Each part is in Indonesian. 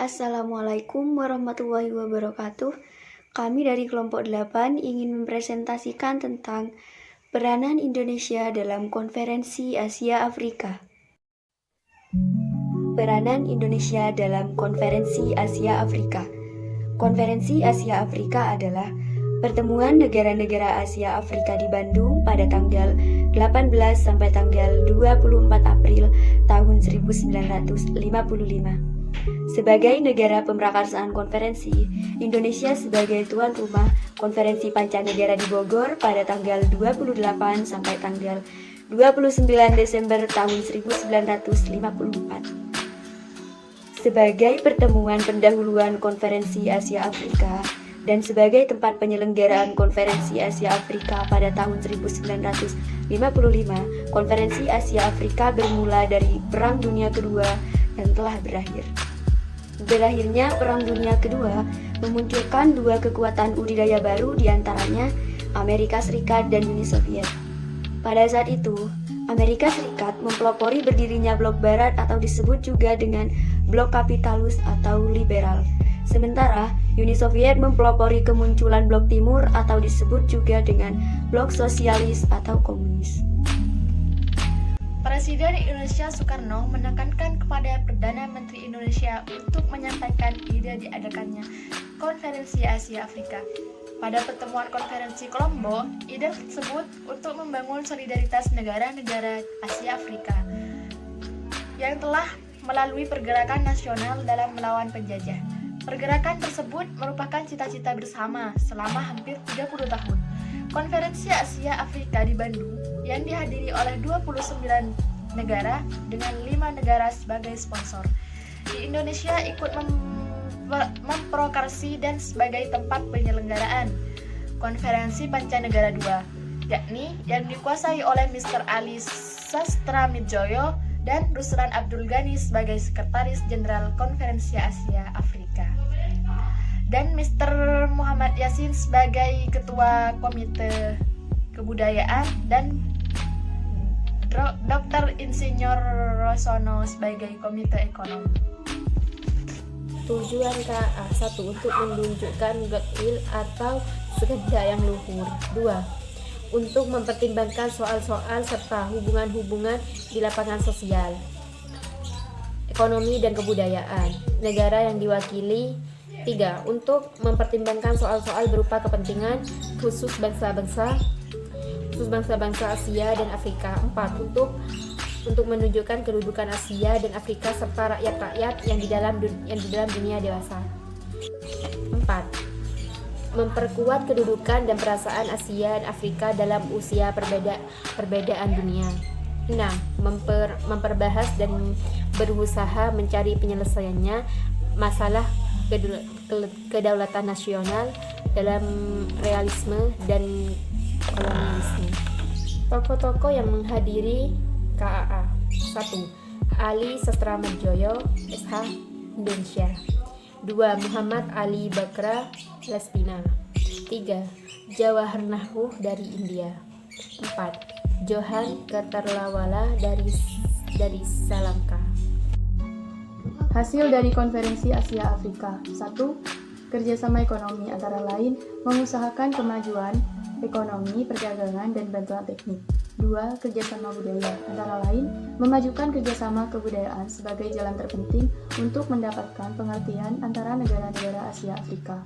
Assalamualaikum warahmatullahi wabarakatuh. Kami dari kelompok 8 ingin mempresentasikan tentang peranan Indonesia dalam Konferensi Asia Afrika. Peranan Indonesia dalam Konferensi Asia Afrika. Konferensi Asia Afrika adalah pertemuan negara-negara Asia Afrika di Bandung pada tanggal 18 sampai tanggal 24 April tahun 1955. Sebagai negara pemrakarsaan konferensi, Indonesia sebagai tuan rumah Konferensi Pancanegara di Bogor pada tanggal 28 sampai tanggal 29 Desember tahun 1954. Sebagai pertemuan pendahuluan Konferensi Asia Afrika dan sebagai tempat penyelenggaraan Konferensi Asia Afrika pada tahun 1955, Konferensi Asia Afrika bermula dari Perang Dunia Kedua dan telah berakhir. Berakhirnya Perang Dunia Kedua memunculkan dua kekuatan udidaya baru, diantaranya Amerika Serikat dan Uni Soviet. Pada saat itu, Amerika Serikat mempelopori berdirinya blok barat atau disebut juga dengan blok kapitalus atau liberal. Sementara Uni Soviet mempelopori kemunculan blok timur atau disebut juga dengan blok sosialis atau komunis. Presiden Indonesia Soekarno menekankan kepada Perdana Menteri Indonesia untuk menyampaikan ide diadakannya Konferensi Asia Afrika. Pada pertemuan konferensi Kolombo, ide tersebut untuk membangun solidaritas negara-negara Asia Afrika yang telah melalui pergerakan nasional dalam melawan penjajah. Pergerakan tersebut merupakan cita-cita bersama selama hampir 30 tahun. Konferensi Asia Afrika di Bandung yang dihadiri oleh 29 negara dengan 5 negara sebagai sponsor. Di Indonesia ikut memprokarsi dan sebagai tempat penyelenggaraan Konferensi Pancanegara II, yakni yang dikuasai oleh Mr. Ali Sastramidjoyo dan Ruslan Abdul Ghani sebagai Sekretaris Jenderal Konferensi Asia Afrika, dan Mr. Muhammad Yasin sebagai Ketua Komite Kebudayaan, dan Dr. Insinyur Rosono sebagai Komite Ekonomi. Tujuan KA 1. Untuk menunjukkan goodwill atau sekedar yang luhur. 2. Untuk mempertimbangkan soal-soal serta hubungan-hubungan di lapangan sosial, ekonomi dan kebudayaan negara yang diwakili. 3. Untuk mempertimbangkan soal-soal berupa kepentingan khusus bangsa-bangsa Asia dan Afrika. 4. Untuk menunjukkan kedudukan Asia dan Afrika serta rakyat-rakyat yang di dalam dunia dewasa. 4. Memperkuat kedudukan dan perasaan Asia dan Afrika dalam usia perbedaan dunia. 6. Memperbahas dan berusaha mencari penyelesaiannya masalah kedaulatan nasional dalam realisme dan kolonialisme. Tokoh-tokoh yang menghadiri KAA. 1. Ali Sastramidjoyo, SH, Indonesia. 2. Muhammad Ali Bakra, Palestina. 3. Jawaharlal dari India. 4. Johan Katarlawala dari Sri Lanka. Hasil dari Konferensi Asia Afrika. 1. Kerjasama ekonomi antara lain mengusahakan kemajuan ekonomi, perdagangan, dan bantuan teknik. 2. Kerjasama budaya antara lain memajukan kerjasama kebudayaan sebagai jalan terpenting untuk mendapatkan pengertian antara negara-negara Asia Afrika.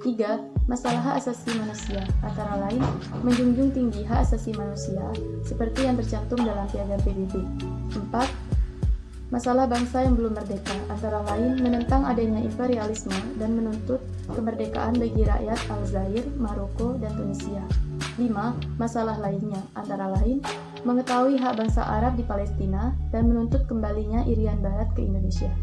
3. Masalah hak asasi manusia antara lain menjunjung tinggi hak asasi manusia seperti yang tercantum dalam Piagam PBB. 4. Masalah bangsa yang belum merdeka antara lain menentang adanya imperialisme dan menuntut kemerdekaan bagi rakyat Aljazair, Maroko, dan Tunisia. 5. Masalah lainnya antara lain mengetahui hak bangsa Arab di Palestina dan menuntut kembalinya Irian Barat ke Indonesia.